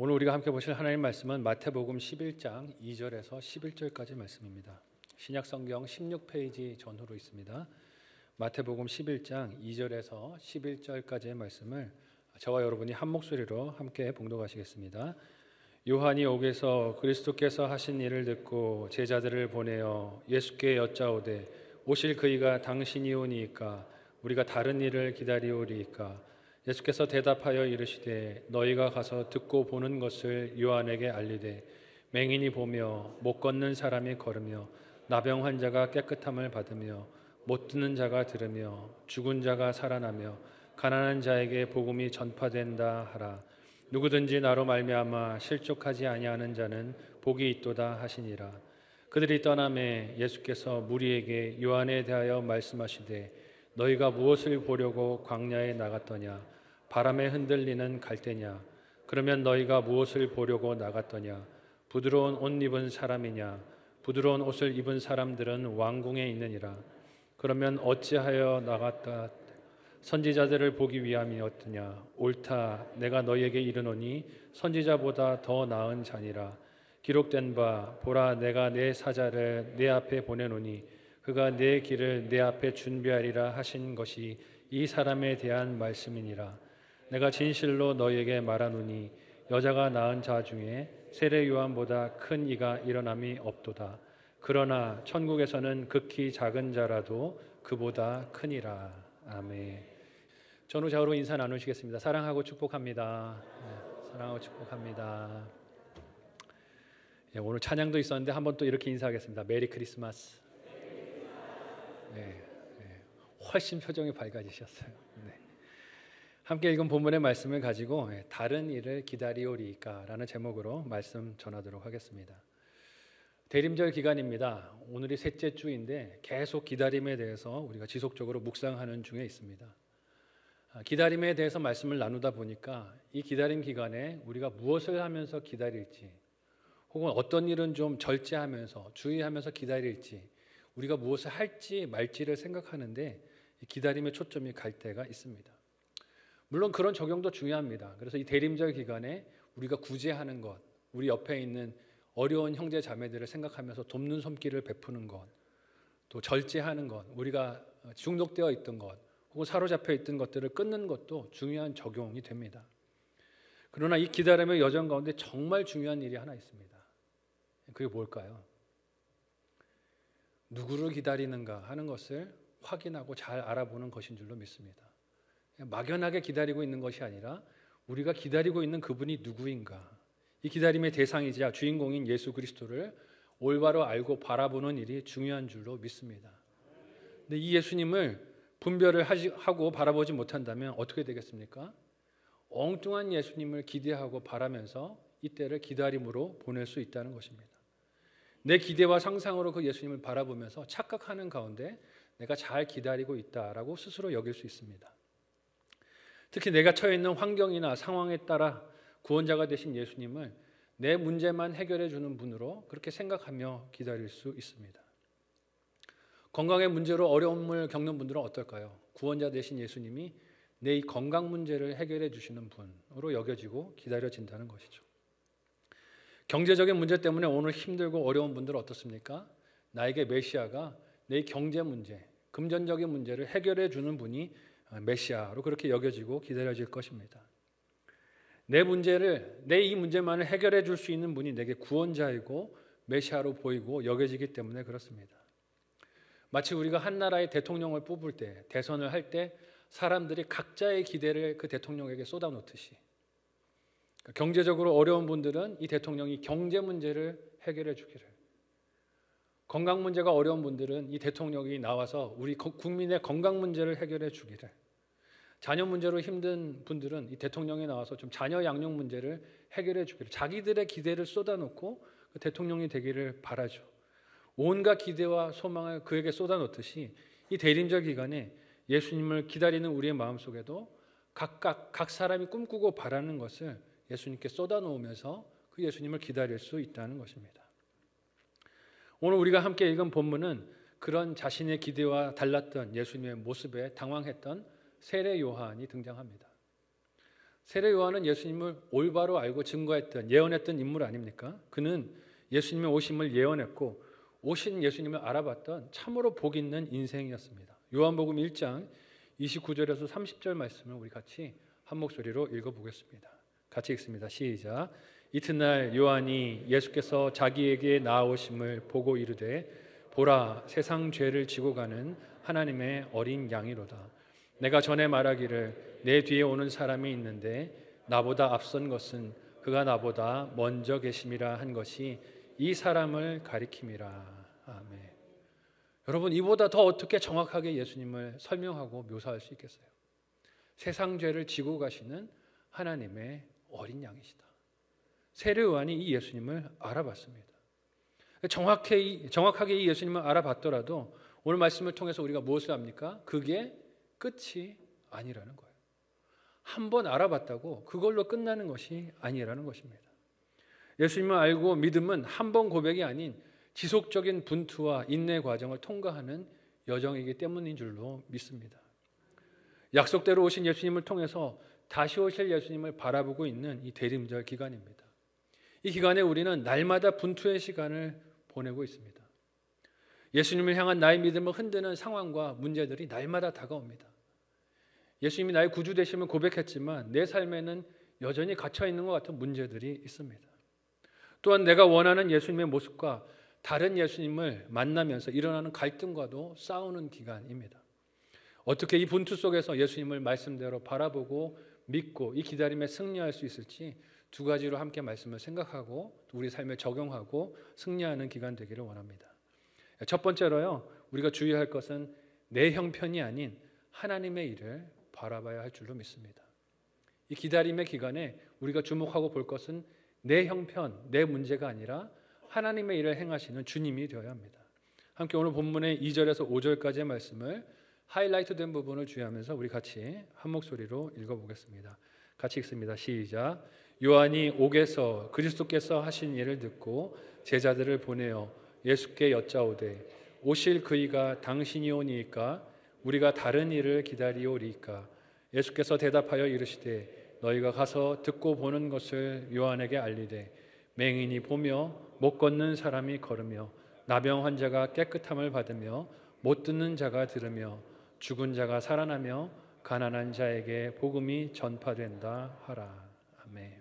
오늘 우리가 함께 보실 하나님 말씀은 마태복음 11장 2절에서 11절까지 말씀입니다. 신약 성경 16페이지 전후로 있습니다. 마태복음 11장 2절에서 11절까지의 말씀을 저와 여러분이 한 목소리로 함께 봉독하시겠습니다. 요한이 옥에서 그리스도께서 하신 일을 듣고 제자들을 보내어 예수께 여짜오되 오실 그이가 당신이오니이까 우리가 다른 일을 기다리오리이까. 예수께서 대답하여 이르시되 너희가 가서 듣고 보는 것을 요한에게 알리되 맹인이 보며 못 걷는 사람이 걸으며 나병 환자가 깨끗함을 받으며 못 듣는 자가 들으며 죽은 자가 살아나며 가난한 자에게 복음이 전파된다 하라. 누구든지 나로 말미암아 실족하지 아니하는 자는 복이 있도다 하시니라. 그들이 떠나매 예수께서 무리에게 요한에 대하여 말씀하시되 너희가 무엇을 보려고 광야에 나갔더냐? 바람에 흔들리는 갈대냐? 그러면 너희가 무엇을 보려고 나갔더냐? 부드러운 옷 입은 사람이냐? 부드러운 옷을 입은 사람들은 왕궁에 있느니라. 그러면 어찌하여 나갔다? 선지자들을 보기 위함이었느냐? 옳다. 내가 너희에게 이르노니 선지자보다 더 나은 자니라. 기록된 바 보라 내가 내 사자를 내 앞에 보내노니 그가 내 길을 내 앞에 준비하리라 하신 것이 이 사람에 대한 말씀이니라. 내가 진실로 너희에게 말하노니 여자가 낳은 자 중에 세례 요한보다 큰 이가 일어남이 없도다. 그러나 천국에서는 극히 작은 자라도 그보다 크니라. 아멘. 전후 좌우로 인사 나누시겠습니다. 사랑하고 축복합니다. 사랑하고 축복합니다. 오늘 찬양도 있었는데 한번 또 이렇게 인사하겠습니다. 메리 크리스마스. 훨씬 표정이 밝아지셨어요. 함께 읽은 본문의 말씀을 가지고 다른 일을 기다리오리이까 라는 제목으로 말씀 전하도록 하겠습니다. 대림절 기간입니다. 오늘이 셋째 주인데 계속 기다림에 대해서 우리가 지속적으로 묵상하는 중에 있습니다. 기다림에 대해서 말씀을 나누다 보니까 이 기다림 기간에 우리가 무엇을 하면서 기다릴지, 혹은 어떤 일은 좀 절제하면서 주의하면서 기다릴지, 우리가 무엇을 할지 말지를 생각하는데 이 기다림의 초점이 갈 때가 있습니다. 물론 그런 적용도 중요합니다. 그래서 이 대림절 기간에 우리가 구제하는 것, 우리 옆에 있는 어려운 형제 자매들을 생각하면서 돕는 손길을 베푸는 것, 또 절제하는 것, 우리가 중독되어 있던 것, 혹은 사로잡혀 있던 것들을 끊는 것도 중요한 적용이 됩니다. 그러나 이 기다림의 여정 가운데 정말 중요한 일이 하나 있습니다. 그게 뭘까요? 누구를 기다리는가 하는 것을 확인하고 잘 알아보는 것인 줄로 믿습니다. 막연하게 기다리고 있는 것이 아니라 우리가 기다리고 있는 그분이 누구인가, 이 기다림의 대상이자 주인공인 예수 그리스도를 올바로 알고 바라보는 일이 중요한 줄로 믿습니다. 근데 이 예수님을 분별을 하고 바라보지 못한다면 어떻게 되겠습니까? 엉뚱한 예수님을 기대하고 바라면서 이때를 기다림으로 보낼 수 있다는 것입니다. 내 기대와 상상으로 그 예수님을 바라보면서 착각하는 가운데 내가 잘 기다리고 있다라고 스스로 여길 수 있습니다. 특히 내가 처해 있는 환경이나 상황에 따라 구원자가 되신 예수님을 내 문제만 해결해 주는 분으로 그렇게 생각하며 기다릴 수 있습니다. 건강의 문제로 어려움을 겪는 분들은 어떨까요? 구원자 되신 예수님이 내 이 건강 문제를 해결해 주시는 분으로 여겨지고 기다려진다는 것이죠. 경제적인 문제 때문에 오늘 힘들고 어려운 분들은 어떻습니까? 나에게 메시아가 내 경제 문제, 금전적인 문제를 해결해 주는 분이 메시아로 그렇게 여겨지고 기다려질 것입니다. 내 이 문제만을 해결해 줄 수 있는 분이 내게 구원자이고 메시아로 보이고 여겨지기 때문에 그렇습니다. 마치 우리가 한 나라의 대통령을 뽑을 때, 대선을 할 때 사람들이 각자의 기대를 그 대통령에게 쏟아놓듯이, 경제적으로 어려운 분들은 이 대통령이 경제 문제를 해결해 주기를, 건강 문제가 어려운 분들은 이 대통령이 나와서 우리 국민의 건강 문제를 해결해 주기를, 자녀 문제로 힘든 분들은 이 대통령이 나와서 좀 자녀 양육 문제를 해결해 주기를, 자기들의 기대를 쏟아놓고 그 대통령이 되기를 바라죠. 온갖 기대와 소망을 그에게 쏟아놓듯이 이 대림절 기간에 예수님을 기다리는 우리의 마음속에도 각 사람이 꿈꾸고 바라는 것을 예수님께 쏟아놓으면서 그 예수님을 기다릴 수 있다는 것입니다. 오늘 우리가 함께 읽은 본문은 그런 자신의 기대와 달랐던 예수님의 모습에 당황했던 세례 요한이 등장합니다. 세례 요한은 예수님을 올바로 알고 증거했던, 예언했던 인물 아닙니까? 그는 예수님의 오심을 예언했고 오신 예수님을 알아봤던 참으로 복 있는 인생이었습니다. 요한복음 1장 29절에서 30절 말씀을 우리 같이 한 목소리로 읽어보겠습니다. 같이 읽습니다. 시작. 이튿날 요한이 예수께서 자기에게 나아오심을 보고 이르되 보라, 세상 죄를 지고 가는 하나님의 어린 양이로다. 내가 전에 말하기를 내 뒤에 오는 사람이 있는데 나보다 앞선 것은 그가 나보다 먼저 계심이라 한 것이 이 사람을 가리킴이라. 아멘. 여러분, 이보다 더 어떻게 정확하게 예수님을 설명하고 묘사할 수 있겠어요? 세상 죄를 지고 가시는 하나님의 어린 양이시다. 세례 요한이 이 예수님을 알아봤습니다. 정확하게 이 예수님을 알아봤더라도 오늘 말씀을 통해서 우리가 무엇을 합니까? 그게 끝이 아니라는 거예요. 한번 알아봤다고 그걸로 끝나는 것이 아니라는 것입니다. 예수님을 알고 믿음은 한 번 고백이 아닌 지속적인 분투와 인내 과정을 통과하는 여정이기 때문인 줄로 믿습니다. 약속대로 오신 예수님을 통해서 다시 오실 예수님을 바라보고 있는 이 대림절 기간입니다. 이 기간에 우리는 날마다 분투의 시간을 보내고 있습니다. 예수님을 향한 나의 믿음을 흔드는 상황과 문제들이 날마다 다가옵니다. 예수님이 나의 구주 되심을 고백했지만 내 삶에는 여전히 갇혀있는 것 같은 문제들이 있습니다. 또한 내가 원하는 예수님의 모습과 다른 예수님을 만나면서 일어나는 갈등과도 싸우는 기간입니다. 어떻게 이 분투 속에서 예수님을 말씀대로 바라보고 믿고 이 기다림에 승리할 수 있을지 두 가지로 함께 말씀을 생각하고 우리 삶에 적용하고 승리하는 기간 되기를 원합니다. 첫 번째로요, 우리가 주의할 것은 내 형편이 아닌 하나님의 일을 바라봐야 할 줄로 믿습니다. 이 기다림의 기간에 우리가 주목하고 볼 것은 내 형편, 내 문제가 아니라 하나님의 일을 행하시는 주님이 되어야 합니다. 함께 오늘 본문의 2절에서 5절까지의 말씀을 하이라이트 된 부분을 주의하면서 우리 같이 한 목소리로 읽어보겠습니다. 같이 읽습니다. 시작. 요한이 옥에서 그리스도께서 하신 일을 듣고 제자들을 보내어 예수께 여짜오되 오실 그이가 당신이오니이까 우리가 다른 일을 기다리오리이까. 예수께서 대답하여 이르시되 너희가 가서 듣고 보는 것을 요한에게 알리되 맹인이 보며 못 걷는 사람이 걸으며 나병 환자가 깨끗함을 받으며 못 듣는 자가 들으며 죽은 자가 살아나며 가난한 자에게 복음이 전파된다 하라. 아멘.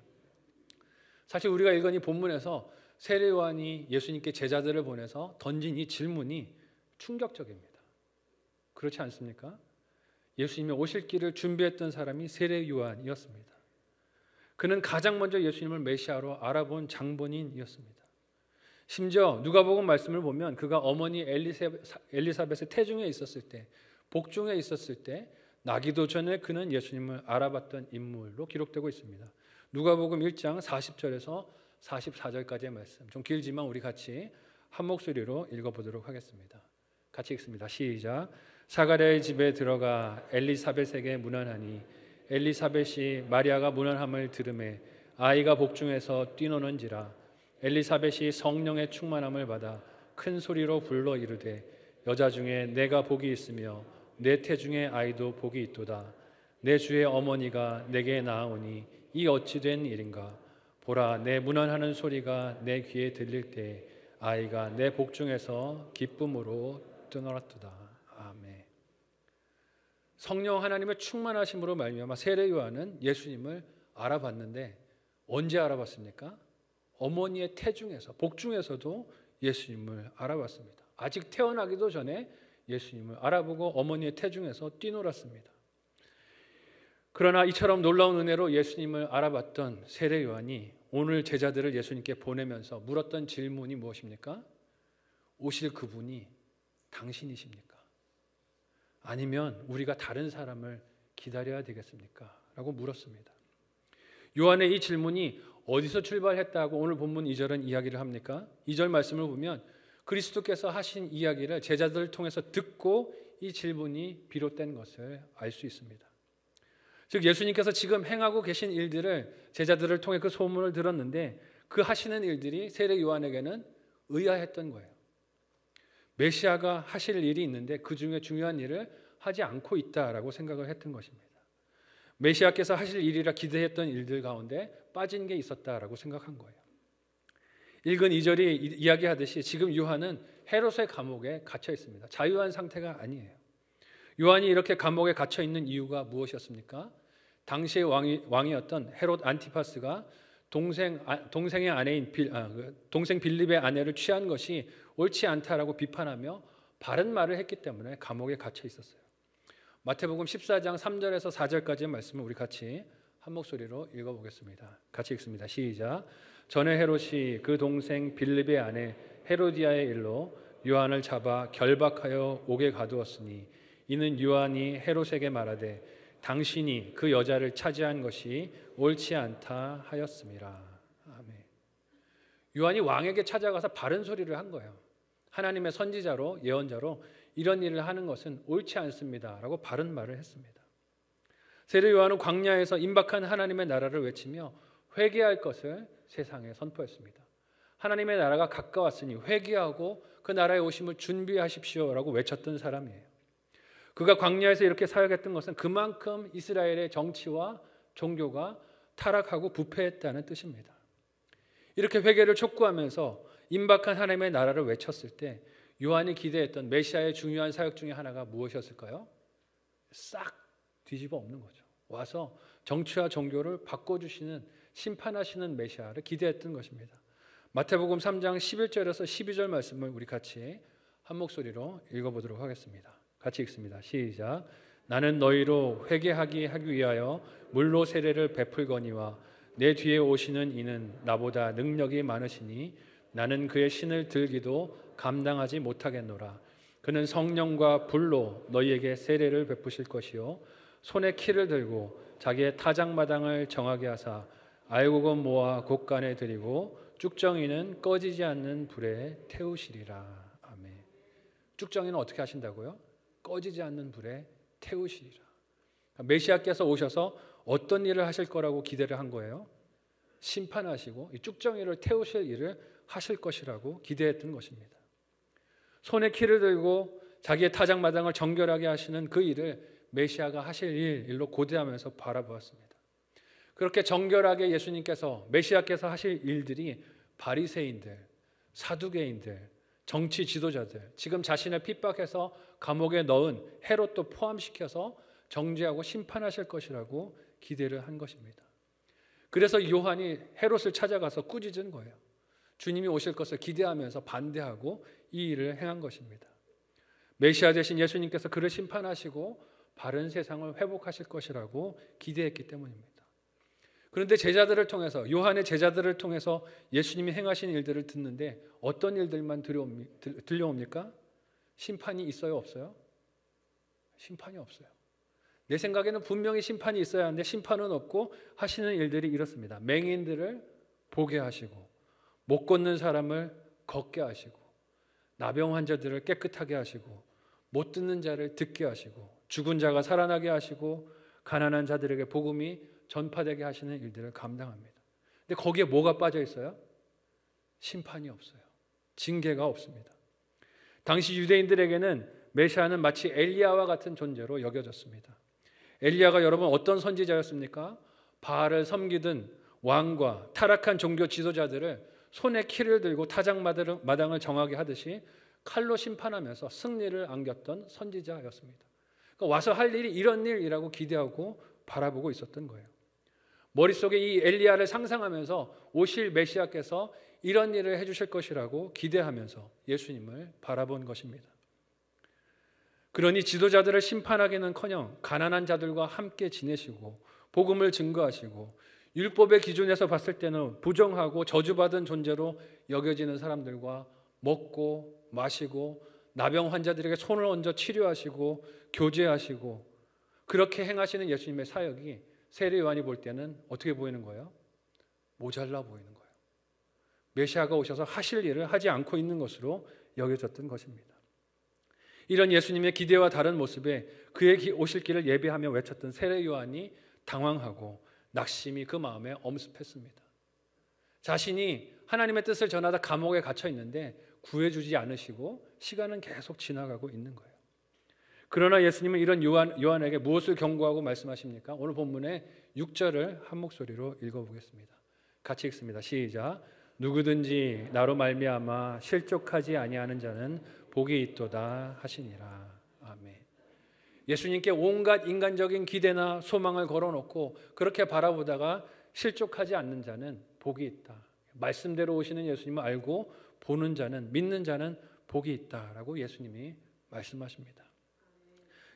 사실 우리가 읽은 이 본문에서 세례 요한이 예수님께 제자들을 보내서 던진 이 질문이 충격적입니다. 그렇지 않습니까? 예수님의 오실 길을 준비했던 사람이 세례 요한이었습니다. 그는 가장 먼저 예수님을 메시아로 알아본 장본인이었습니다. 심지어 누가복음 말씀을 보면 그가 어머니 엘리사벳의 태중에 있었을 때, 복중에 있었을 때 나기도 전에 그는 예수님을 알아봤던 인물로 기록되고 있습니다. 누가복음 1장 40절에서 44절까지의 말씀, 좀 길지만 우리 같이 한 목소리로 읽어보도록 하겠습니다. 같이 읽습니다. 시작. 사가랴의 집에 들어가 엘리사벳에게 문안하니 엘리사벳이 마리아가 문안함을 들으매 아이가 복중에서 뛰노는지라. 엘리사벳이 성령의 충만함을 받아 큰 소리로 불러 이르되 여자 중에 내가 복이 있으며 내 태중에 아이도 복이 있도다. 내 주의 어머니가 내게 나아오니 이 어찌 된 일인가. 보라, 내 문안하는 소리가 내 귀에 들릴 때 아이가 내 복중에서 기쁨으로 뛰놀았도다. 아멘. 성령 하나님의 충만하심으로 말미암아 세례 요한은 예수님을 알아봤는데 언제 알아봤습니까? 어머니의 태중에서, 복중에서도 예수님을 알아봤습니다. 아직 태어나기도 전에 예수님을 알아보고 어머니의 태중에서 뛰놀았습니다. 그러나 이처럼 놀라운 은혜로 예수님을 알아봤던 세례 요한이 오늘 제자들을 예수님께 보내면서 물었던 질문이 무엇입니까? 오실 그분이 당신이십니까? 아니면 우리가 다른 사람을 기다려야 되겠습니까? 라고 물었습니다. 요한의 이 질문이 어디서 출발했다고 오늘 본문 2절은 이야기를 합니까? 2절 말씀을 보면 그리스도께서 하신 이야기를 제자들을 통해서 듣고 이 질문이 비롯된 것을 알 수 있습니다. 즉 예수님께서 지금 행하고 계신 일들을 제자들을 통해 그 소문을 들었는데 그 하시는 일들이 세례 요한에게는 의아했던 거예요. 메시아가 하실 일이 있는데 그 중에 중요한 일을 하지 않고 있다라고 생각을 했던 것입니다. 메시아께서 하실 일이라 기대했던 일들 가운데 빠진 게 있었다라고 생각한 거예요. 읽은 2절이 이야기하듯이 지금 요한은 헤롯의 감옥에 갇혀 있습니다. 자유한 상태가 아니에요. 요한이 이렇게 감옥에 갇혀 있는 이유가 무엇이었습니까? 당시의 왕이었던 헤롯 안티파스가 동생의 아내인 동생 빌립의 아내를 취한 것이 옳지 않다라고 비판하며 바른 말을 했기 때문에 감옥에 갇혀 있었어요. 마태복음 14장 3절에서 4절까지의 말씀을 우리 같이 한 목소리로 읽어보겠습니다. 같이 읽습니다. 시작. 전에 헤롯이 그 동생 빌립의 아내 헤로디아의 일로 요한을 잡아 결박하여 옥에 가두었으니 이는 요한이 헤롯에게 말하되 당신이 그 여자를 차지한 것이 옳지 않다 하였음이라. 아멘. 요한이 왕에게 찾아가서 바른 소리를 한 거예요. 하나님의 선지자로 예언자로 이런 일을 하는 것은 옳지 않습니다 라고 바른 말을 했습니다. 세례 요한은 광야에서 임박한 하나님의 나라를 외치며 회개할 것을 세상에 선포했습니다. 하나님의 나라가 가까웠으니 회개하고 그 나라에 오심을 준비하십시오 라고 외쳤던 사람이에요. 그가 광야에서 이렇게 사역했던 것은 그만큼 이스라엘의 정치와 종교가 타락하고 부패했다는 뜻입니다. 이렇게 회개를 촉구하면서 임박한 하나님의 나라를 외쳤을 때 요한이 기대했던 메시아의 중요한 사역 중에 하나가 무엇이었을까요? 싹 뒤집어 엎는 거죠. 와서 정치와 종교를 바꿔주시는 심판하시는 메시아를 기대했던 것입니다. 마태복음 3장 11절에서 12절 말씀을 우리 같이 한 목소리로 읽어보도록 하겠습니다. 같이 읽습니다. 시작. 나는 너희로 회개하게 하기 위하여 물로 세례를 베풀거니와 내 뒤에 오시는 이는 나보다 능력이 많으시니 나는 그의 신을 들기도 감당하지 못하겠노라. 그는 성령과 불로 너희에게 세례를 베푸실 것이요 손에 키를 들고 자기의 타작마당을 정하게 하사 알곡은 모아 곳간에 들이고 쭉정이는 꺼지지 않는 불에 태우시리라. 아멘. 쭉정이는 어떻게 하신다고요? 꺼지지 않는 불에 태우시리라. 메시아께서 오셔서 어떤 일을 하실 거라고 기대를 한 거예요? 심판하시고 이 쭉정이를 태우실 일을 하실 것이라고 기대했던 것입니다. 손에 키를 들고 자기의 타작마당을 정결하게 하시는 그 일을 메시아가 하실 일로 고대하면서 바라보았습니다. 그렇게 정결하게 예수님께서 메시아께서 하실 일들이 바리새인들, 사두개인들, 정치 지도자들, 지금 자신을 핍박해서 감옥에 넣은 헤롯도 포함시켜서 정죄하고 심판하실 것이라고 기대를 한 것입니다. 그래서 요한이 헤롯을 찾아가서 꾸짖은 거예요. 주님이 오실 것을 기대하면서 반대하고 이 일을 행한 것입니다. 메시아 되신 예수님께서 그를 심판하시고 바른 세상을 회복하실 것이라고 기대했기 때문입니다. 그런데 제자들을 통해서 요한의 제자들을 통해서 예수님이 행하신 일들을 듣는데 어떤 일들만 들려옵니까? 심판이 있어요, 없어요? 심판이 없어요. 내 생각에는 분명히 심판이 있어야 하는데 심판은 없고 하시는 일들이 이렇습니다. 맹인들을 보게 하시고 못 걷는 사람을 걷게 하시고 나병 환자들을 깨끗하게 하시고 못 듣는 자를 듣게 하시고 죽은 자가 살아나게 하시고 가난한 자들에게 복음이 전파되게 하시는 일들을 감당합니다. 근데 거기에 뭐가 빠져 있어요? 심판이 없어요. 징계가 없습니다. 당시 유대인들에게는 메시아는 마치 엘리야와 같은 존재로 여겨졌습니다. 엘리야가 여러분 어떤 선지자였습니까? 바알을 섬기던 왕과 타락한 종교 지도자들을 손에 키를 들고 타작마당을 정하게 하듯이 칼로 심판하면서 승리를 안겼던 선지자였습니다. 그러니까 와서 할 일이 이런 일이라고 기대하고 바라보고 있었던 거예요. 머릿속에 이 엘리야를 상상하면서 오실 메시아께서 이런 일을 해주실 것이라고 기대하면서 예수님을 바라본 것입니다. 그러니 지도자들을 심판하기는커녕 가난한 자들과 함께 지내시고 복음을 증거하시고 율법의 기준에서 봤을 때는 부정하고 저주받은 존재로 여겨지는 사람들과 먹고 마시고 나병 환자들에게 손을 얹어 치료하시고 교제하시고 그렇게 행하시는 예수님의 사역이 세례 요한이 볼 때는 어떻게 보이는 거예요? 모자라 보이는 거예요. 메시아가 오셔서 하실 일을 하지 않고 있는 것으로 여겨졌던 것입니다. 이런 예수님의 기대와 다른 모습에 그의 오실 길을 예비하며 외쳤던 세례 요한이 당황하고 낙심이 그 마음에 엄습했습니다. 자신이 하나님의 뜻을 전하다 감옥에 갇혀 있는데 구해주지 않으시고 시간은 계속 지나가고 있는 거예요. 그러나 예수님은 이런 요한에게 무엇을 경고하고 말씀하십니까? 오늘 본문의 6절을 한 목소리로 읽어보겠습니다. 같이 읽습니다. 시작. 누구든지 나로 말미암아 실족하지 아니하는 자는 복이 있도다 하시니라. 아멘. 예수님께 온갖 인간적인 기대나 소망을 걸어놓고 그렇게 바라보다가 실족하지 않는 자는 복이 있다. 말씀대로 오시는 예수님을 알고 보는 자는, 믿는 자는 복이 있다라고 예수님이 말씀하십니다.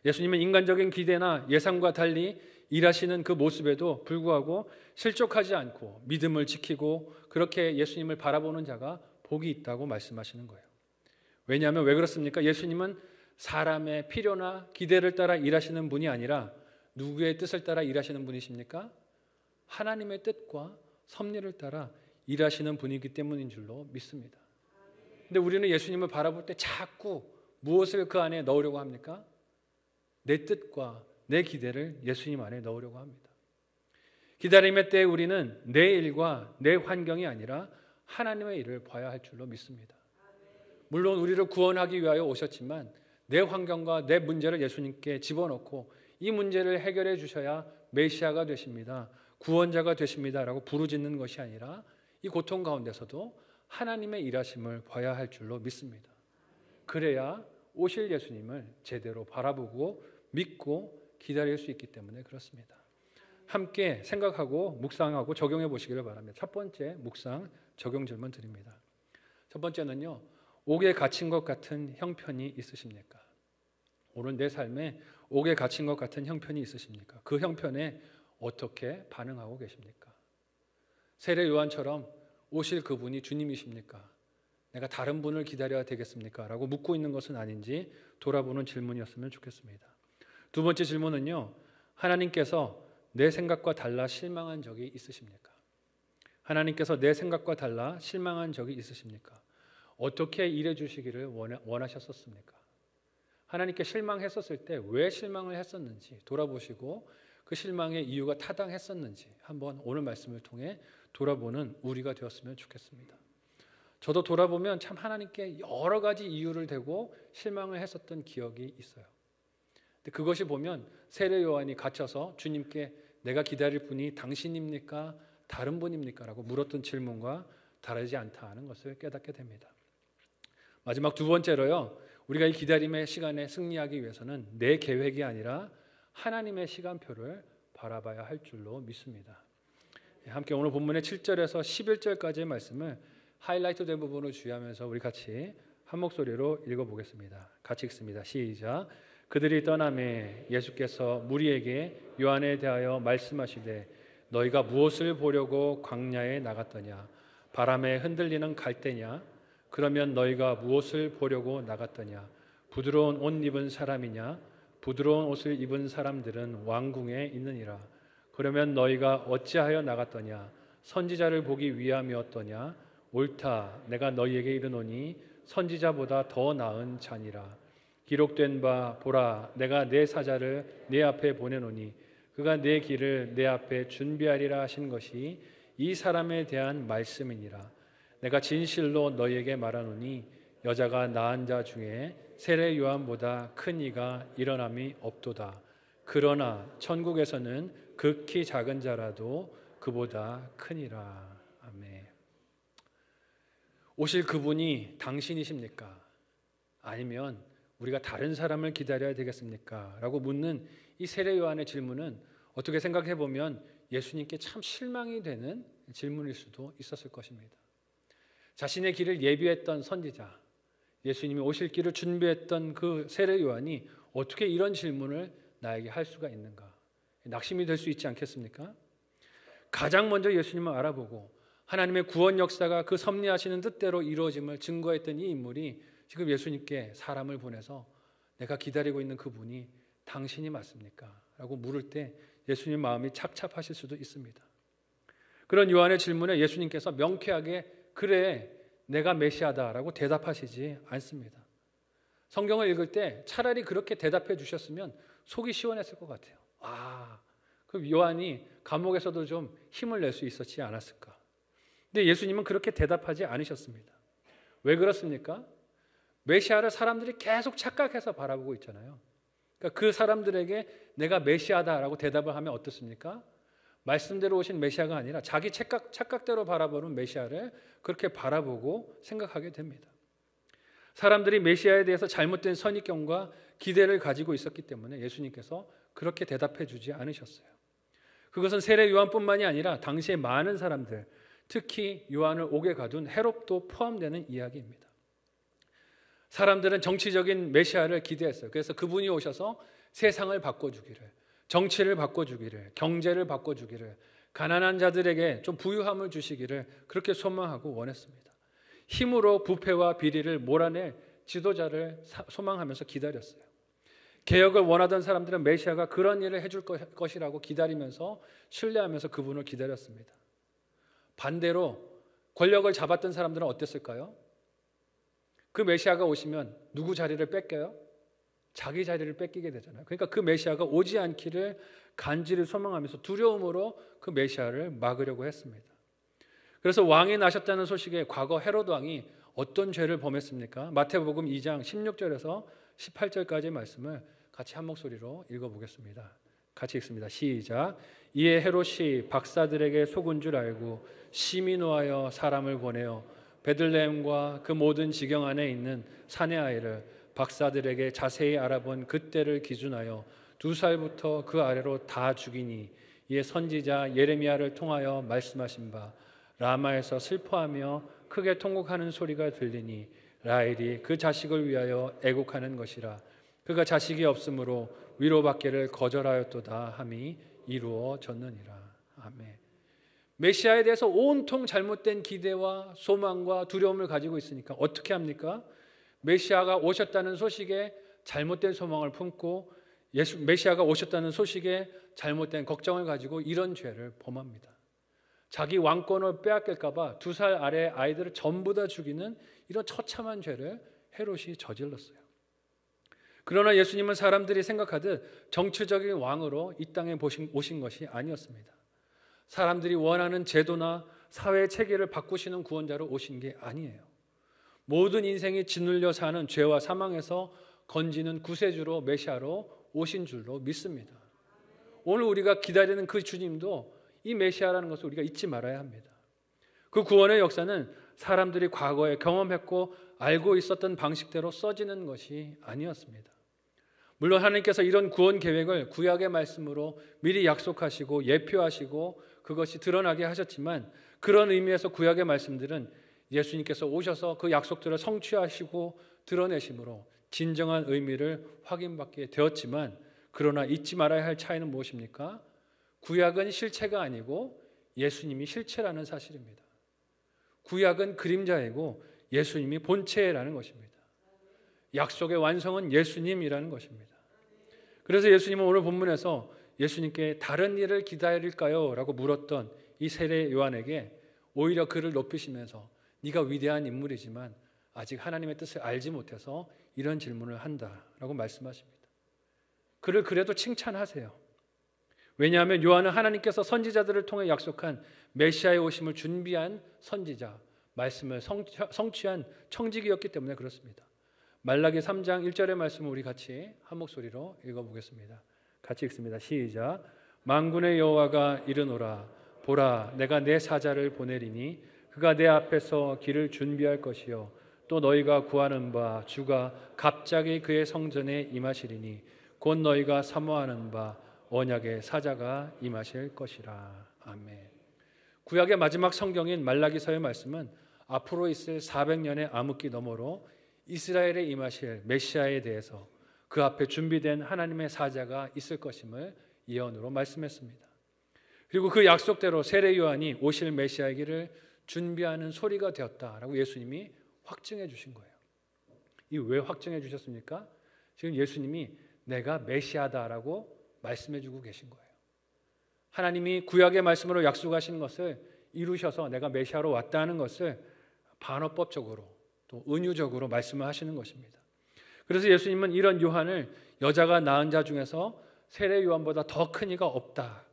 예수님은 인간적인 기대나 예상과 달리 일하시는 그 모습에도 불구하고 실족하지 않고 믿음을 지키고 그렇게 예수님을 바라보는 자가 복이 있다고 말씀하시는 거예요. 왜냐하면 왜 그렇습니까? 예수님은 사람의 필요나 기대를 따라 일하시는 분이 아니라 누구의 뜻을 따라 일하시는 분이십니까? 하나님의 뜻과 섭리를 따라 일하시는 분이기 때문인 줄로 믿습니다. 근데 우리는 예수님을 바라볼 때 자꾸 무엇을 그 안에 넣으려고 합니까? 내 뜻과 내 기대를 예수님 안에 넣으려고 합니다. 기다림의 때에 우리는 내 일과 내 환경이 아니라 하나님의 일을 봐야 할 줄로 믿습니다. 물론 우리를 구원하기 위하여 오셨지만 내 환경과 내 문제를 예수님께 집어넣고 이 문제를 해결해 주셔야 메시아가 되십니다, 구원자가 되십니다 라고 부르짖는 것이 아니라 이 고통 가운데서도 하나님의 일하심을 봐야 할 줄로 믿습니다. 그래야 오실 예수님을 제대로 바라보고 믿고 기다릴 수 있기 때문에 그렇습니다. 함께 생각하고 묵상하고 적용해 보시기를 바랍니다. 첫 번째 묵상 적용 질문 드립니다. 첫 번째는요, 옥에 갇힌 것 같은 형편이 있으십니까? 오늘 내 삶에 옥에 갇힌 것 같은 형편이 있으십니까? 그 형편에 어떻게 반응하고 계십니까? 세례 요한처럼 오실 그분이 주님이십니까? 내가 다른 분을 기다려야 되겠습니까? 라고 묻고 있는 것은 아닌지 돌아보는 질문이었으면 좋겠습니다. 두 번째 질문은요, 하나님께서 내 생각과 달라 실망한 적이 있으십니까? 하나님께서 내 생각과 달라 실망한 적이 있으십니까? 어떻게 일해 주시기를 원하셨었습니까? 하나님께 실망했었을 때 왜 실망을 했었는지 돌아보시고 그 실망의 이유가 타당했었는지 한번 오늘 말씀을 통해 돌아보는 우리가 되었으면 좋겠습니다. 저도 돌아보면 참 하나님께 여러 가지 이유를 대고 실망을 했었던 기억이 있어요. 근데 그것이 보면 세례 요한이 갇혀서 주님께 내가 기다릴 분이 당신입니까? 다른 분입니까? 라고 물었던 질문과 다르지 않다 하는 것을 깨닫게 됩니다. 마지막 두 번째로요, 우리가 이 기다림의 시간에 승리하기 위해서는 내 계획이 아니라 하나님의 시간표를 바라봐야 할 줄로 믿습니다. 함께 오늘 본문의 7절에서 11절까지의 말씀을 하이라이트 된 부분을 주의하면서 우리 같이 한 목소리로 읽어보겠습니다. 같이 읽습니다. 시작. 그들이 떠나매 예수께서 무리에게 요한에 대하여 말씀하시되 너희가 무엇을 보려고 광야에 나갔더냐? 바람에 흔들리는 갈대냐? 그러면 너희가 무엇을 보려고 나갔더냐? 부드러운 옷 입은 사람이냐? 부드러운 옷을 입은 사람들은 왕궁에 있느니라. 그러면 너희가 어찌하여 나갔더냐? 선지자를 보기 위함이었더냐? 옳다. 내가 너희에게 이르노니 선지자보다 더 나은 자니라. 기록된 바 보라, 내가 내 사자를 내 앞에 보내노니 그가 내 길을 내 앞에 준비하리라 하신 것이 이 사람에 대한 말씀이니라. 내가 진실로 너희에게 말하노니 여자가 낳은 자 중에 세례 요한보다 큰 이가 일어남이 없도다. 그러나 천국에서는 극히 작은 자라도 그보다 크니라. 아멘. 오실 그분이 당신이십니까? 아니면 우리가 다른 사람을 기다려야 되겠습니까? 라고 묻는 이 세례 요한의 질문은 어떻게 생각해 보면 예수님께 참 실망이 되는 질문일 수도 있었을 것입니다. 자신의 길을 예비했던 선지자, 예수님이 오실 길을 준비했던 그 세례 요한이 어떻게 이런 질문을 나에게 할 수가 있는가? 낙심이 될 수 있지 않겠습니까? 가장 먼저 예수님을 알아보고 하나님의 구원 역사가 그 섭리하시는 뜻대로 이루어짐을 증거했던 이 인물이 지금 예수님께 사람을 보내서 내가 기다리고 있는 그분이 당신이 맞습니까? 라고 물을 때 예수님 마음이 착잡하실 수도 있습니다. 그런 요한의 질문에 예수님께서 명쾌하게 그래 내가 메시아다라고 대답하시지 않습니다. 성경을 읽을 때 차라리 그렇게 대답해 주셨으면 속이 시원했을 것 같아요. 그 요한이 감옥에서도 좀 힘을 낼 수 있었지 않았을까? 근데 예수님은 그렇게 대답하지 않으셨습니다. 왜 그렇습니까? 메시아를 사람들이 계속 착각해서 바라보고 있잖아요. 그러니까 그 사람들에게 내가 메시아다라고 대답을 하면 어떻습니까? 말씀대로 오신 메시아가 아니라 자기 착각대로 바라보는 메시아를 그렇게 바라보고 생각하게 됩니다. 사람들이 메시아에 대해서 잘못된 선입견과 기대를 가지고 있었기 때문에 예수님께서 그렇게 대답해 주지 않으셨어요. 그것은 세례 요한뿐만이 아니라 당시에 많은 사람들, 특히 요한을 옥에 가둔 헤롯도 포함되는 이야기입니다. 사람들은 정치적인 메시아를 기대했어요. 그래서 그분이 오셔서 세상을 바꿔주기를, 정치를 바꿔주기를, 경제를 바꿔주기를, 가난한 자들에게 좀 부유함을 주시기를 그렇게 소망하고 원했습니다. 힘으로 부패와 비리를 몰아낼 지도자를 소망하면서 기다렸어요. 개혁을 원하던 사람들은 메시아가 그런 일을 해줄 것이라고 기다리면서 신뢰하면서 그분을 기다렸습니다. 반대로 권력을 잡았던 사람들은 어땠을까요? 그 메시아가 오시면 누구 자리를 뺏겨요? 자기 자리를 뺏기게 되잖아요. 그러니까 그 메시아가 오지 않기를 간절히 소망하면서 두려움으로 그 메시아를 막으려고 했습니다. 그래서 왕이 나셨다는 소식에 과거 헤롯 왕이 어떤 죄를 범했습니까? 마태복음 2장 16절에서 18절까지의 말씀을 같이 한 목소리로 읽어보겠습니다. 같이 읽습니다. 시작. 이에 헤롯이 박사들에게 속은 줄 알고 심히 노하여 사람을 보내어 베들레헴과 그 모든 지경 안에 있는 사내 아이를 박사들에게 자세히 알아본 그때를 기준하여 2살부터 그 아래로 다 죽이니, 이에 선지자 예레미야를 통하여 말씀하신 바 라마에서 슬퍼하며 크게 통곡하는 소리가 들리니 라헬이 그 자식을 위하여 애곡하는 것이라. 그가 자식이 없으므로 위로받기를 거절하였도다 함이 이루어졌느니라. 아멘. 메시아에 대해서 온통 잘못된 기대와 소망과 두려움을 가지고 있으니까 어떻게 합니까? 메시아가 오셨다는 소식에 잘못된 소망을 품고 메시아가 오셨다는 소식에 잘못된 걱정을 가지고 이런 죄를 범합니다. 자기 왕권을 빼앗길까 봐 2살 아래 아이들을 전부 다 죽이는 이런 처참한 죄를 헤롯이 저질렀어요. 그러나 예수님은 사람들이 생각하듯 정치적인 왕으로 이 땅에 오신 것이 아니었습니다. 사람들이 원하는 제도나 사회 체계를 바꾸시는 구원자로 오신 게 아니에요. 모든 인생이 짓눌려 사는 죄와 사망에서 건지는 구세주로 메시아로 오신 줄로 믿습니다. 오늘 우리가 기다리는 그 주님도 이 메시아라는 것을 우리가 잊지 말아야 합니다. 그 구원의 역사는 사람들이 과거에 경험했고 알고 있었던 방식대로 써지는 것이 아니었습니다. 물론 하나님께서 이런 구원 계획을 구약의 말씀으로 미리 약속하시고 예표하시고 그것이 드러나게 하셨지만, 그런 의미에서 구약의 말씀들은 예수님께서 오셔서 그 약속들을 성취하시고 드러내심으로 진정한 의미를 확인받게 되었지만, 그러나 잊지 말아야 할 차이는 무엇입니까? 구약은 실체가 아니고 예수님이 실체라는 사실입니다. 구약은 그림자이고 예수님이 본체라는 것입니다. 약속의 완성은 예수님이라는 것입니다. 그래서 예수님은 오늘 본문에서 예수님께 다른 일을 기다릴까요? 라고 물었던 이 세례 요한에게 오히려 그를 높이시면서 네가 위대한 인물이지만 아직 하나님의 뜻을 알지 못해서 이런 질문을 한다라고 말씀하십니다. 그를 그래도 칭찬하세요. 왜냐하면 요한은 하나님께서 선지자들을 통해 약속한 메시아의 오심을 준비한 선지자, 말씀을 성취한 청지기였기 때문에 그렇습니다. 말라기 3장 1절의 말씀을 우리 같이 한 목소리로 읽어보겠습니다. 같이 읽습니다. 시작. 만군의 여호와가 이르노라. 보라, 내가 내 사자를 보내리니 그가 내 앞에서 길을 준비할 것이요 또 너희가 구하는 바 주가 갑자기 그의 성전에 임하시리니 곧 너희가 사모하는 바 언약의 사자가 임하실 것이라. 아멘. 구약의 마지막 성경인 말라기서의 말씀은 앞으로 있을 400년의 암흑기 너머로 이스라엘에 임하실 메시아에 대해서 그 앞에 준비된 하나님의 사자가 있을 것임을 예언으로 말씀했습니다. 그리고 그 약속대로 세례 요한이 오실 메시아이기를 준비하는 소리가 되었다라고 예수님이 확증해 주신 거예요. 이 왜 확증해 주셨습니까? 지금 예수님이 내가 메시아다라고 말씀해 주고 계신 거예요. 하나님이 구약의 말씀으로 약속하신 것을 이루셔서 내가 메시아로 왔다는 것을 반어법적으로 또 은유적으로 말씀을 하시는 것입니다. 그래서 예수님은 이런 요한을 여자가 낳은 자 중에서 세례 요한보다 더 큰 이가 없다,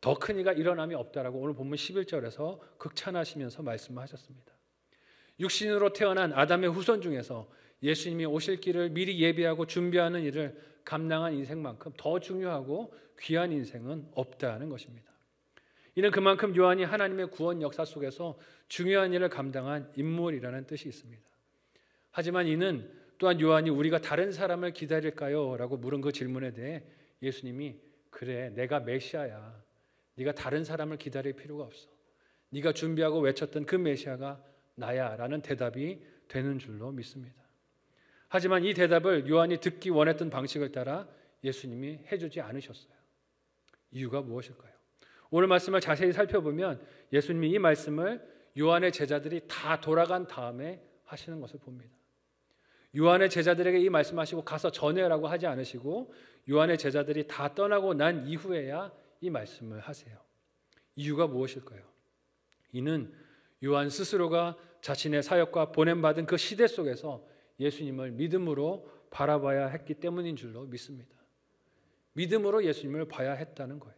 더 큰 이가 일어남이 없다라고 오늘 본문 11절에서 극찬하시면서 말씀하셨습니다. 육신으로 태어난 아담의 후손 중에서 예수님이 오실 길을 미리 예비하고 준비하는 일을 감당한 인생만큼 더 중요하고 귀한 인생은 없다는 것입니다. 이는 그만큼 요한이 하나님의 구원 역사 속에서 중요한 일을 감당한 인물이라는 뜻이 있습니다. 하지만 이는 또한 요한이 우리가 다른 사람을 기다릴까요? 라고 물은 그 질문에 대해 예수님이 그래, 내가 메시아야. 네가 다른 사람을 기다릴 필요가 없어. 네가 준비하고 외쳤던 그 메시아가 나야 라는 대답이 되는 줄로 믿습니다. 하지만 이 대답을 요한이 듣기 원했던 방식을 따라 예수님이 해주지 않으셨어요. 이유가 무엇일까요? 오늘 말씀을 자세히 살펴보면 예수님이 이 말씀을 요한의 제자들이 다 돌아간 다음에 하시는 것을 봅니다. 요한의 제자들에게 이 말씀하시고 가서 전해라고 하지 않으시고 요한의 제자들이 다 떠나고 난 이후에야 이 말씀을 하세요. 이유가 무엇일까요? 이는 요한 스스로가 자신의 사역과 보냄받은 그 시대 속에서 예수님을 믿음으로 바라봐야 했기 때문인 줄로 믿습니다. 믿음으로 예수님을 봐야 했다는 거예요.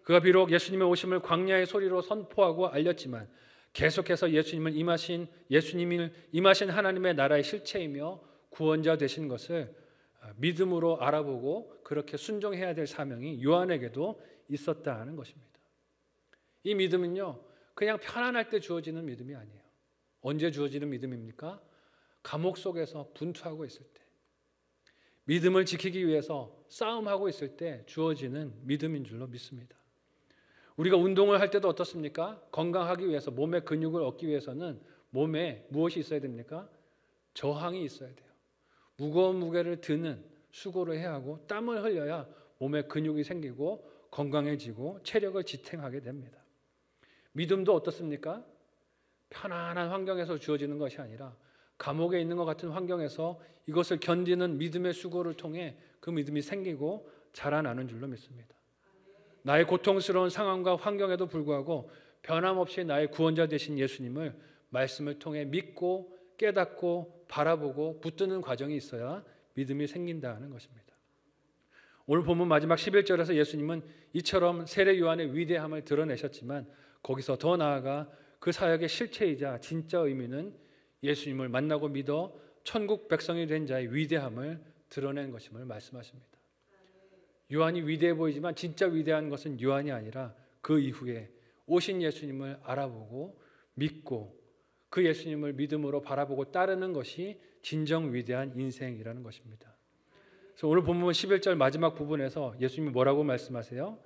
그가 비록 예수님의 오심을 광야의 소리로 선포하고 알렸지만 계속해서 예수님이 임하신 하나님의 나라의 실체이며 구원자 되신 것을 믿음으로 알아보고 그렇게 순종해야 될 사명이 요한에게도 있었다 하는 것입니다. 이 믿음은요, 그냥 편안할 때 주어지는 믿음이 아니에요. 언제 주어지는 믿음입니까? 감옥 속에서 분투하고 있을 때, 믿음을 지키기 위해서 싸움하고 있을 때 주어지는 믿음인 줄로 믿습니다. 우리가 운동을 할 때도 어떻습니까? 건강하기 위해서, 몸의 근육을 얻기 위해서는 몸에 무엇이 있어야 됩니까? 저항이 있어야 돼요. 무거운 무게를 드는 수고를 해야 하고 땀을 흘려야 몸에 근육이 생기고 건강해지고 체력을 지탱하게 됩니다. 믿음도 어떻습니까? 편안한 환경에서 주어지는 것이 아니라 감옥에 있는 것 같은 환경에서 이것을 견디는 믿음의 수고를 통해 그 믿음이 생기고 자라나는 줄로 믿습니다. 나의 고통스러운 상황과 환경에도 불구하고 변함없이 나의 구원자 되신 예수님을 말씀을 통해 믿고 깨닫고 바라보고 붙드는 과정이 있어야 믿음이 생긴다는 것입니다. 오늘 본문 마지막 11절에서 예수님은 이처럼 세례 요한의 위대함을 드러내셨지만 거기서 더 나아가 그 사역의 실체이자 진짜 의미는 예수님을 만나고 믿어 천국 백성이 된 자의 위대함을 드러낸 것임을 말씀하십니다. 요한이 위대해 보이지만 진짜 위대한 것은 요한이 아니라 그 이후에 오신 예수님을 알아보고 믿고 그 예수님을 믿음으로 바라보고 따르는 것이 진정 위대한 인생이라는 것입니다. 그래서 오늘 본문 11절 마지막 부분에서 예수님이 뭐라고 말씀하세요?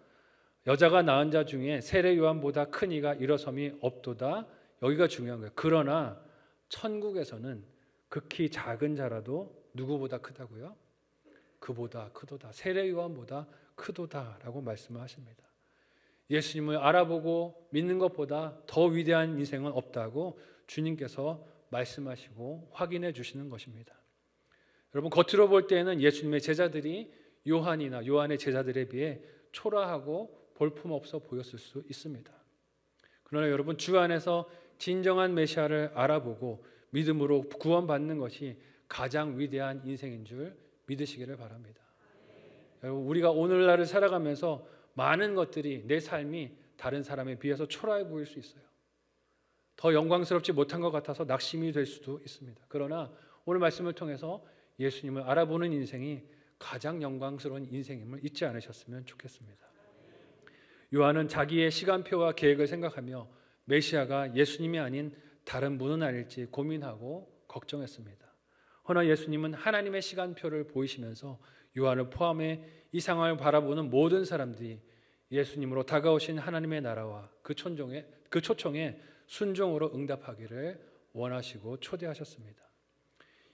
여자가 낳은 자 중에 세례 요한보다 큰 이가 일어섬이 없도다. 여기가 중요한 거예요. 그러나 천국에서는 극히 작은 자라도 누구보다 크다고요? 그보다 크도다. 세례 요한보다 크도다라고 말씀을 하십니다. 예수님을 알아보고 믿는 것보다 더 위대한 인생은 없다고 주님께서 말씀하시고 확인해 주시는 것입니다. 여러분, 겉으로 볼 때에는 예수님의 제자들이 요한이나 요한의 제자들에 비해 초라하고 볼품없어 보였을 수 있습니다. 그러나 여러분, 주 안에서 진정한 메시아를 알아보고 믿음으로 구원받는 것이 가장 위대한 인생인 줄 믿으시기를 바랍니다. 여러분, 우리가 오늘날을 살아가면서 많은 것들이 내 삶이 다른 사람에 비해서 초라해 보일 수 있어요. 더 영광스럽지 못한 것 같아서 낙심이 될 수도 있습니다. 그러나 오늘 말씀을 통해서 예수님을 알아보는 인생이 가장 영광스러운 인생임을 잊지 않으셨으면 좋겠습니다. 요한은 자기의 시간표와 계획을 생각하며 메시아가 예수님이 아닌 다른 분은 아닐지 고민하고 걱정했습니다. 허나 예수님은 하나님의 시간표를 보이시면서 요한을 포함해 이 상황을 바라보는 모든 사람들이 예수님으로 다가오신 하나님의 나라와 그 초청에 순종으로 응답하기를 원하시고 초대하셨습니다.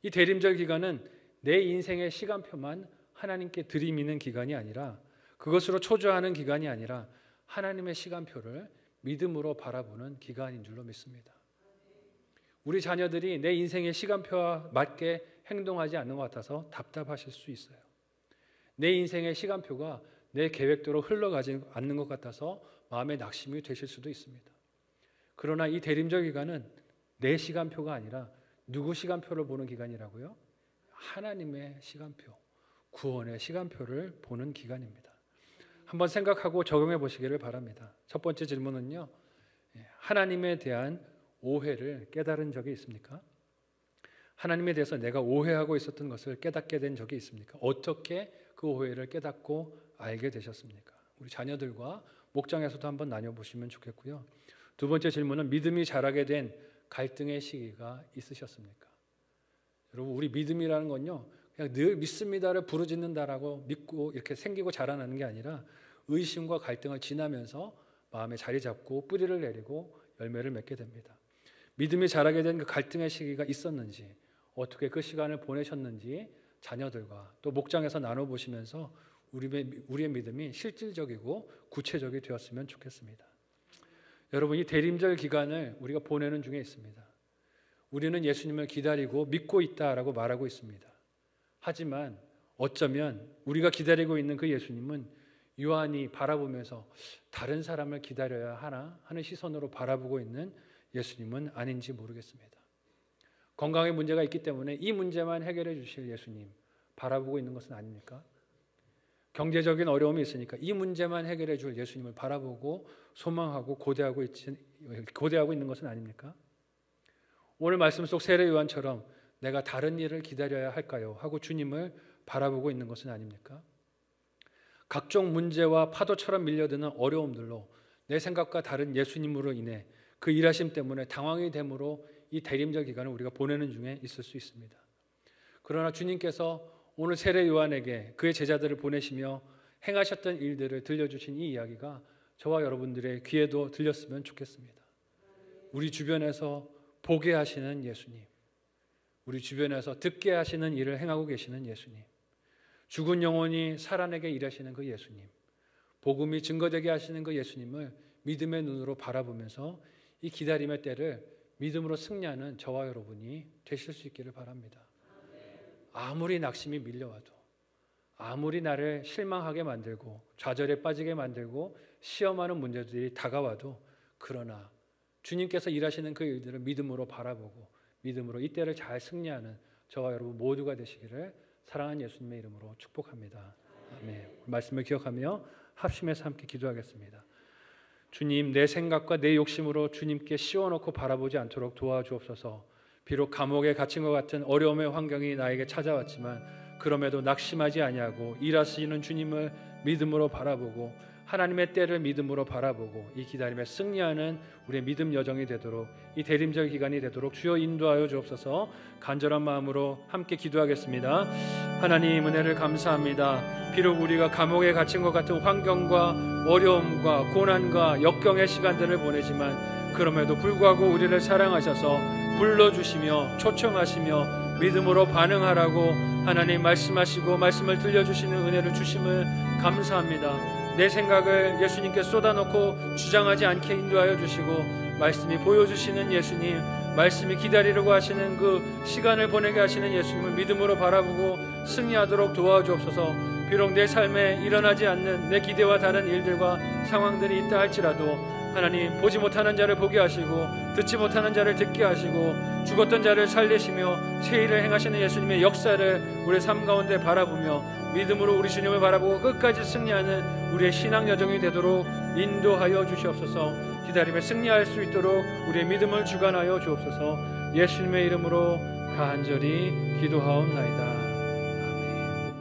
이 대림절 기간은 내 인생의 시간표만 하나님께 들이미는 기간이 아니라, 그것으로 초조하는 기간이 아니라 하나님의 시간표를 믿음으로 바라보는 기간인 줄로 믿습니다. 우리 자녀들이 내 인생의 시간표와 맞게 행동하지 않는 것 같아서 답답하실 수 있어요. 내 인생의 시간표가 내 계획대로 흘러가지 않는 것 같아서 마음에 낙심이 되실 수도 있습니다. 그러나 이 대림절 기간은 내 시간표가 아니라 누구 시간표를 보는 기간이라고요? 하나님의 시간표, 구원의 시간표를 보는 기간입니다. 한번 생각하고 적용해 보시기를 바랍니다. 첫 번째 질문은요, 하나님에 대한 오해를 깨달은 적이 있습니까? 하나님에 대해서 내가 오해하고 있었던 것을 깨닫게 된 적이 있습니까? 어떻게 그 오해를 깨닫고 알게 되셨습니까? 우리 자녀들과 목장에서도 한번 나눠보시면 좋겠고요. 두 번째 질문은 믿음이 자라게 된 갈등의 시기가 있으셨습니까? 여러분, 우리 믿음이라는 건요, 그냥 늘 믿습니다를 부르짖는다라고 믿고 이렇게 생기고 자라나는 게 아니라 의심과 갈등을 지나면서 마음에 자리 잡고 뿌리를 내리고 열매를 맺게 됩니다. 믿음이 자라게 된 그 갈등의 시기가 있었는지, 어떻게 그 시간을 보내셨는지 자녀들과 또 목장에서 나눠보시면서 우리의 믿음이 실질적이고 구체적이 되었으면 좋겠습니다. 여러분, 이 대림절 기간을 우리가 보내는 중에 있습니다. 우리는 예수님을 기다리고 믿고 있다라고 말하고 있습니다. 하지만 어쩌면 우리가 기다리고 있는 그 예수님은 요한이 바라보면서 다른 사람을 기다려야 하나 하는 시선으로 바라보고 있는 예수님은 아닌지 모르겠습니다. 건강에 문제가 있기 때문에 이 문제만 해결해 주실 예수님 바라보고 있는 것은 아닙니까? 경제적인 어려움이 있으니까 이 문제만 해결해 줄 예수님을 바라보고 소망하고 고대하고 있는 것은 아닙니까? 오늘 말씀 속 세례 요한처럼 내가 다른 일을 기다려야 할까요? 하고 주님을 바라보고 있는 것은 아닙니까? 각종 문제와 파도처럼 밀려드는 어려움들로 내 생각과 다른 예수님으로 인해 그 일하심 때문에 당황이 됨으로 이 대림절 기간을 우리가 보내는 중에 있을 수 있습니다. 그러나 주님께서 오늘 세례 요한에게 그의 제자들을 보내시며 행하셨던 일들을 들려주신 이 이야기가 저와 여러분들의 귀에도 들렸으면 좋겠습니다. 우리 주변에서 보게 하시는 예수님, 우리 주변에서 듣게 하시는 일을 행하고 계시는 예수님, 죽은 영혼이 살아내게 일하시는 그 예수님, 복음이 증거되게 하시는 그 예수님을 믿음의 눈으로 바라보면서 이 기다림의 때를 믿음으로 승리하는 저와 여러분이 되실 수 있기를 바랍니다. 아무리 낙심이 밀려와도, 아무리 나를 실망하게 만들고 좌절에 빠지게 만들고 시험하는 문제들이 다가와도, 그러나 주님께서 일하시는 그 일들을 믿음으로 바라보고 믿음으로 이 때를 잘 승리하는 저와 여러분 모두가 되시기를 사랑하는 예수님의 이름으로 축복합니다. 아멘. 말씀을 기억하며 합심해서 함께 기도하겠습니다. 주님, 내 생각과 내 욕심으로 주님께 씌워놓고 바라보지 않도록 도와주옵소서. 비록 감옥에 갇힌 것 같은 어려움의 환경이 나에게 찾아왔지만 그럼에도 낙심하지 아니하고 일하시는 주님을 믿음으로 바라보고 하나님의 때를 믿음으로 바라보고 이 기다림에 승리하는 우리의 믿음 여정이 되도록, 이 대림절 기간이 되도록 주여 인도하여 주옵소서. 간절한 마음으로 함께 기도하겠습니다. 하나님, 은혜를 감사합니다. 비록 우리가 감옥에 갇힌 것 같은 환경과 어려움과 고난과 역경의 시간들을 보내지만 그럼에도 불구하고 우리를 사랑하셔서 불러주시며 초청하시며 믿음으로 반응하라고 하나님 말씀하시고 말씀을 들려주시는 은혜를 주심을 감사합니다. 내 생각을 예수님께 쏟아놓고 주장하지 않게 인도하여 주시고 말씀이 보여주시는 예수님, 말씀이 기다리려고 하시는 그 시간을 보내게 하시는 예수님을 믿음으로 바라보고 승리하도록 도와주옵소서. 비록 내 삶에 일어나지 않는 내 기대와 다른 일들과 상황들이 있다 할지라도 하나님, 보지 못하는 자를 보게 하시고 듣지 못하는 자를 듣게 하시고 죽었던 자를 살리시며 새 일을 행하시는 예수님의 역사를 우리의 삶 가운데 바라보며 믿음으로 우리 주님을 바라보고 끝까지 승리하는 우리의 신앙 여정이 되도록 인도하여 주시옵소서. 기다림에 승리할 수 있도록 우리의 믿음을 주관하여 주옵소서. 예수님의 이름으로 간절히 기도하옵나이다. 아멘.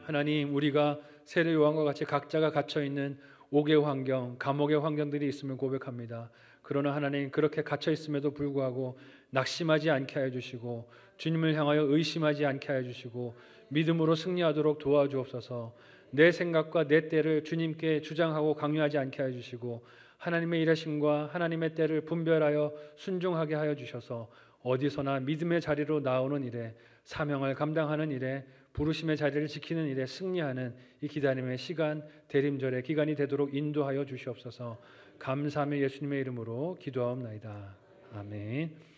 하나님, 우리가 세례 요한과 같이 각자가 갇혀있는 옥의 환경, 감옥의 환경들이 있음을 고백합니다. 그러나 하나님, 그렇게 갇혀 있음에도 불구하고 낙심하지 않게 하여 주시고 주님을 향하여 의심하지 않게 하여 주시고 믿음으로 승리하도록 도와주옵소서. 내 생각과 내 때를 주님께 주장하고 강요하지 않게 하여 주시고 하나님의 일하심과 하나님의 때를 분별하여 순종하게 하여 주셔서 어디서나 믿음의 자리로 나오는 일에, 사명을 감당하는 일에, 부르심의 자리를 지키는 일에 승리하는 이 기다림의 시간, 대림절의 기간이 되도록 인도하여 주시옵소서. 감사하며 예수님의 이름으로 기도하옵나이다. 아멘.